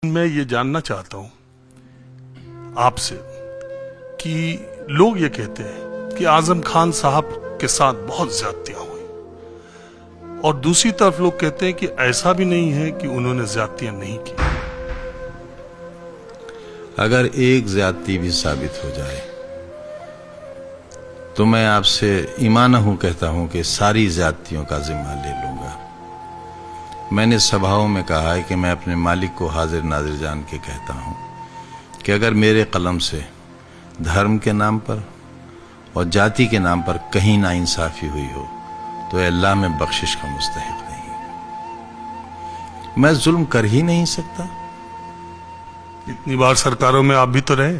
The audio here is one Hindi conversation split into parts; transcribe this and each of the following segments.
मैं ये जानना चाहता हूं आपसे कि लोग ये कहते हैं कि आजम खान साहब के साथ बहुत ज्यादतियां हुई और दूसरी तरफ लोग कहते हैं कि ऐसा भी नहीं है कि उन्होंने ज्यादतियां नहीं की। अगर एक ज्यादती भी साबित हो जाए तो मैं आपसे ईमान हूं कहता हूं कि सारी ज्यादतियों का जिम्मा ले लूंगा। मैंने सभाओं में कहा है कि मैं अपने मालिक को हाजिर नाजिर जान के कहता हूं कि अगर मेरे कलम से धर्म के नाम पर और जाति के नाम पर कहीं नाइंसाफी हुई हो तो अल्लाह में बख्शिश का मुस्तहिक नहीं। मैं जुल्म कर ही नहीं सकता। इतनी बार सरकारों में आप भी तो रहे,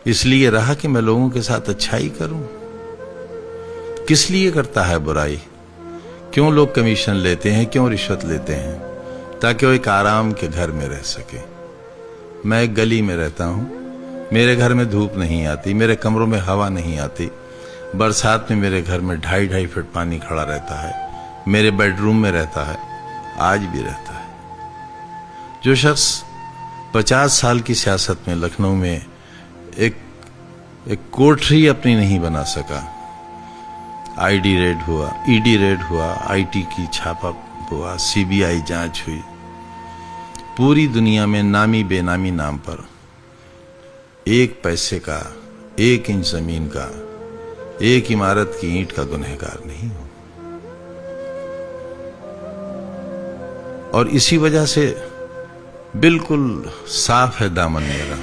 इसलिए रहा कि मैं लोगों के साथ अच्छाई करूं। किस लिए करता है बुराई? क्यों लोग कमीशन लेते हैं, क्यों रिश्वत लेते हैं? ताकि वो एक आराम के घर में रह सके। मैं एक गली में रहता हूं, मेरे घर में धूप नहीं आती, मेरे कमरों में हवा नहीं आती। बरसात में मेरे घर में 2.5 फीट पानी खड़ा रहता है, मेरे बेडरूम में रहता है, आज भी रहता है। जो शख्स 50 साल की सियासत में लखनऊ में एक कोठरी अपनी नहीं बना सका, आईडी रेड हुआ, ईडी रेड हुआ, आईटी की छापा हुआ, सीबीआई जांच हुई, पूरी दुनिया में नामी बेनामी नाम पर 1 पैसे का, 1 इंच जमीन का, 1 इमारत की ईंट का गुनहगार नहीं हो। और इसी वजह से बिल्कुल साफ है दामन मेरा।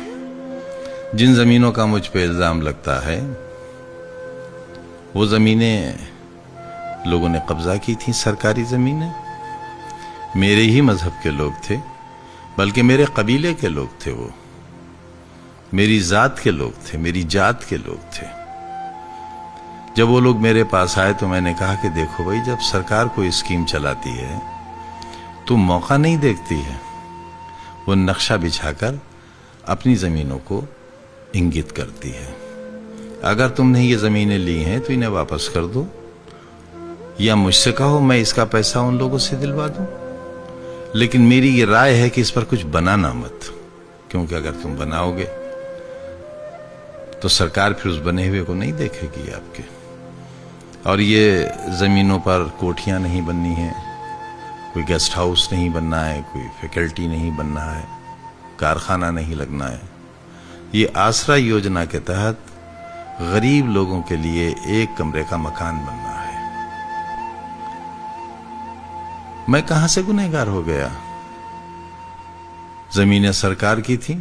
जिन जमीनों का मुझ पे इल्जाम लगता है वो जमीनें लोगों ने कब्जा की थी, सरकारी जमीनें। मेरे ही मजहब के लोग थे, बल्कि मेरे कबीले के लोग थे, वो मेरी जात के लोग थे, मेरी जात के लोग थे। जब वो लोग मेरे पास आए तो मैंने कहा कि देखो भाई, जब सरकार कोई स्कीम चलाती है तो मौका नहीं देखती है, वो नक्शा बिछाकर अपनी जमीनों को इंगित करती है। अगर तुमने ये जमीनें ली हैं तो इन्हें वापस कर दो, या मुझसे कहो मैं इसका पैसा उन लोगों से दिलवा दूं। लेकिन मेरी ये राय है कि इस पर कुछ बनाना मत, क्योंकि अगर तुम बनाओगे तो सरकार फिर उस बने हुए को नहीं देखेगी आपके। और ये जमीनों पर कोठियां नहीं बननी है, कोई गेस्ट हाउस नहीं बनना है, कोई फैकल्टी नहीं बनना है, कारखाना नहीं लगना है। ये आसरा योजना के तहत गरीब लोगों के लिए 1 कमरे का मकान बनना है। मैं कहां से गुनहगार हो गया? जमीनें सरकार की थी,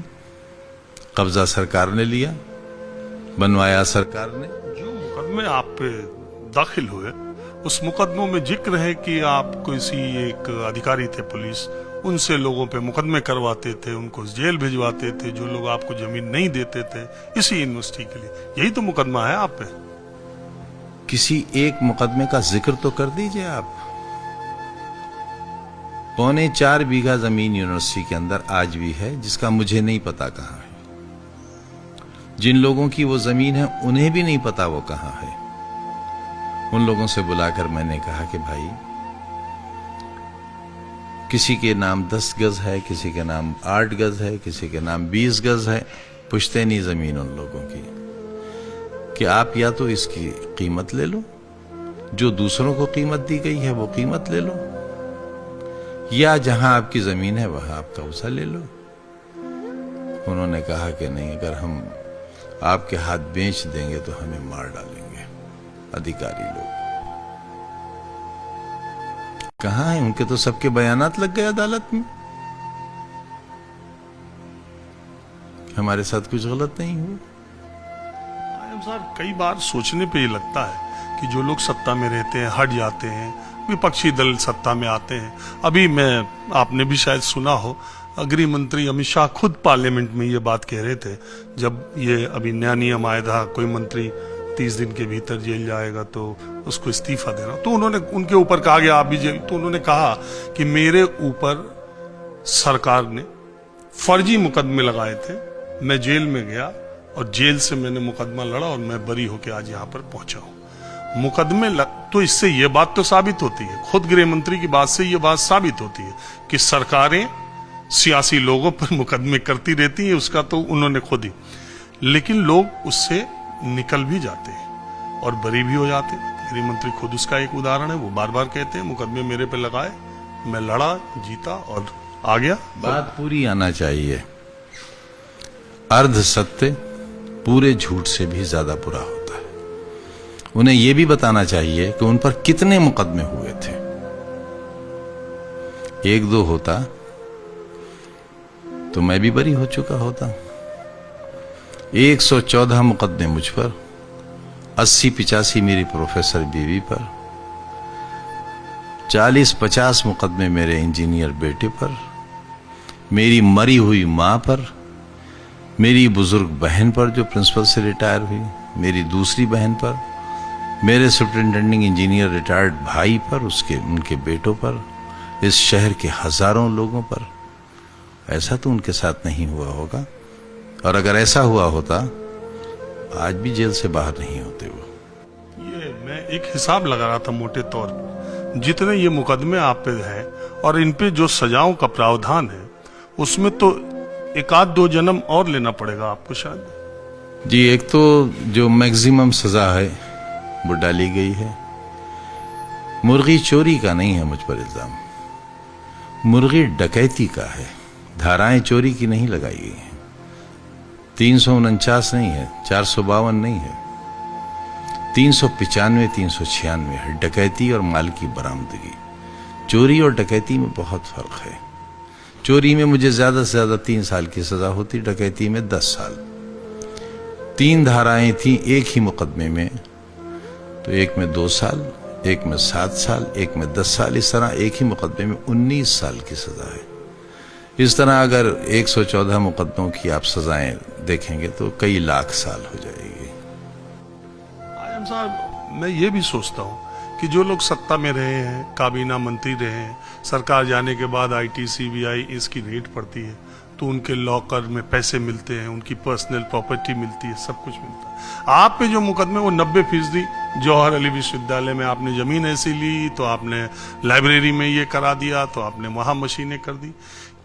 कब्जा सरकार ने लिया, बनवाया सरकार ने। जो मुकदमे आप पे दाखिल हुए उस मुकदमों में जिक्र है कि आप किसी एक अधिकारी थे पुलिस, उनसे लोगों पे मुकदमे करवाते थे, उनको जेल भिजवाते थे, जो लोग आपको जमीन नहीं देते थे इसी यूनिवर्सिटी के लिए। यही तो मुकदमा है आप पे। किसी एक मुकदमे का जिक्र तो कर दीजिए आप। 4.25 बीघा जमीन यूनिवर्सिटी के अंदर आज भी है, जिसका मुझे नहीं पता कहां है। जिन लोगों की वो जमीन है उन्हें भी नहीं पता वो कहां है। उन लोगों से बुलाकर मैंने कहा कि भाई, किसी के नाम 10 गज है, किसी के नाम 8 गज है, किसी के नाम 20 गज है, पुश्ते नहीं जमीन उन लोगों की कि आप या तो इसकी कीमत ले लो, जो दूसरों को कीमत दी गई है वो कीमत ले लो, या जहां आपकी जमीन है वहां आप कब्जा ले लो। उन्होंने कहा कि नहीं, अगर हम आपके हाथ बेच देंगे तो हमें मार डालेंगे अधिकारी लोग। कहां है उनके? तो सबके बयानात लग गए अदालत में। हमारे साथ कुछ गलत नहीं हुआ। आयम साहब, कई बार सोचने पे ये लगता है कि जो लोग सत्ता में रहते हैं हट जाते हैं, विपक्षी दल सत्ता में आते हैं। अभी आपने भी शायद सुना हो, गृह मंत्री अमित शाह खुद पार्लियामेंट में ये बात कह रहे थे, जब ये अभी नया नियम आया था, कोई मंत्री 30 दिन के भीतर जेल जाएगा तो उसको इस्तीफा देना, तो उन्होंने उनके ऊपर कहा गया आप भी जेल, तो उन्होंने कहा कि मेरे ऊपर सरकार ने फर्जी मुकदमे लगाए थे, मैं जेल में गया और जेल से मैंने मुकदमा लड़ा और मैं बरी होकर आज यहां पर पहुंचा हूं। मुकदमे तो इससे यह बात तो साबित होती है, खुद गृह मंत्री की बात से यह बात साबित होती है कि सरकारें सियासी लोगों पर मुकदमे करती रहती है, उसका तो उन्होंने खुद ही, लेकिन लोग उससे निकल भी जाते हैं और बरी भी हो जाते हैं। गृह मंत्री खुद उसका एक उदाहरण है। वो बार बार कहते हैं मुकदमे मेरे पे लगाए, मैं लड़ा, जीता और आ गया। बात पूरी आना चाहिए। अर्ध सत्य पूरे झूठ से भी ज्यादा बुरा होता है। उन्हें यह भी बताना चाहिए कि उन पर कितने मुकदमे हुए थे। एक दो होता तो मैं भी बरी हो चुका होता। 114 मुकदमे मुझ पर, 80-85 मेरी प्रोफेसर बीवी पर, 40-50 मुकदमे मेरे इंजीनियर बेटे पर, मेरी मरी हुई मां पर, मेरी बुजुर्ग बहन पर जो प्रिंसिपल से रिटायर हुई, मेरी दूसरी बहन पर, मेरे सुपरिटेंडिंग इंजीनियर रिटायर्ड भाई पर, उनके बेटों पर, इस शहर के हजारों लोगों पर। ऐसा तो उनके साथ नहीं हुआ होगा, और अगर ऐसा हुआ होता आज भी जेल से बाहर नहीं होते वो। ये मैं एक हिसाब लगा रहा था मोटे तौर पर, जितने ये मुकदमे आप पे हैं और इन पे जो सजाओं का प्रावधान है, उसमें तो एक आध 2 जन्म और लेना पड़ेगा आपको शायद। जी, एक तो जो मैक्सिमम सजा है वो डाली गई है। मुर्गी चोरी का नहीं है मुझ पर इल्जाम, मुर्गी डकैती का है। धाराएं चोरी की नहीं लगाई गई हैं। 349 नहीं है, 452 नहीं है, 395, 396 है। डकैती और माल की बरामदगी। चोरी और डकैती में बहुत फर्क है। चोरी में मुझे ज्यादा से ज्यादा 3 साल की सजा होती, डकैती में 10 साल। 3 धाराएं थी एक ही मुकदमे में, तो एक में 2 साल, एक में 7 साल, एक में 10 साल। इस तरह एक ही मुकदमे में 19 साल की सजा है। इस तरह अगर 114 मुकदमों की आप सजाएं देखेंगे तो कई लाख साल हो जाएगी। आयम साहब, मैं ये भी सोचता हूँ कि जो लोग सत्ता में रहे हैं, काबीना मंत्री रहे हैं, सरकार जाने के बाद IT CBI इसकी रेड पड़ती है तो उनके लॉकर में पैसे मिलते हैं, उनकी पर्सनल प्रॉपर्टी मिलती है, सब कुछ मिलता है। आप पे जो मुकदमे वो 90% जौहर अली विश्वविद्यालय में आपने जमीन ऐसी ली तो आपने लाइब्रेरी में ये करा दिया, तो आपने वहां मशीनें कर दी।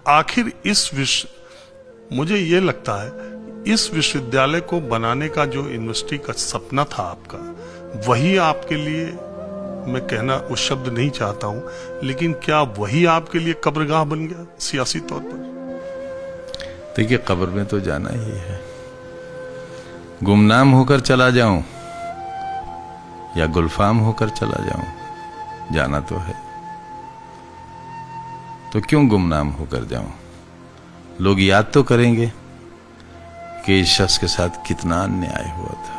आखिर मुझे ये लगता है इस विश्वविद्यालय को बनाने का जो यूनिवर्सिटी का सपना था आपका, वही आपके लिए, मैं कहना उस शब्द नहीं चाहता हूं, लेकिन क्या वही आपके लिए कब्रगाह बन गया सियासी तौर पर? देखिए, कब्र में तो जाना ही है। गुमनाम होकर चला जाऊं या गुलफाम होकर चला जाऊं, जाना तो है। तो क्यों गुमनाम होकर जाऊं? लोग याद तो करेंगे कि इस शख्स के साथ कितना अन्याय हुआ था।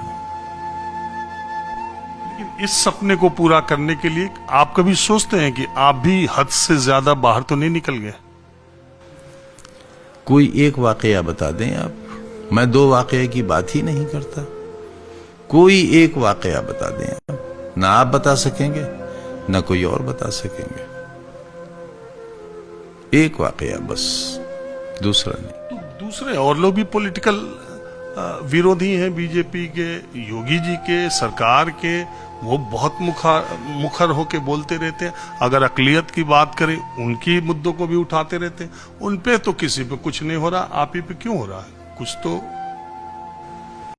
लेकिन इस सपने को पूरा करने के लिए आप कभी सोचते हैं कि आप भी हद से ज्यादा बाहर तो नहीं निकल गए? कोई एक वाकया बता दें आप, मैं 2 वाकये की बात ही नहीं करता। कोई एक वाकया बता दें आप, ना आप बता सकेंगे ना कोई और बता सकेंगे। एक वाकया बस, दूसरा नहीं। तो दूसरे और लोग भी पॉलिटिकल विरोधी हैं बीजेपी के, योगी जी के, सरकार के, वो बहुत मुखर होके बोलते रहते हैं। अगर अकलियत की बात करें, उनकी मुद्दों को भी उठाते रहते हैं। उन पे तो किसी पे कुछ नहीं हो रहा, आप ही पे क्यों हो रहा है? कुछ तो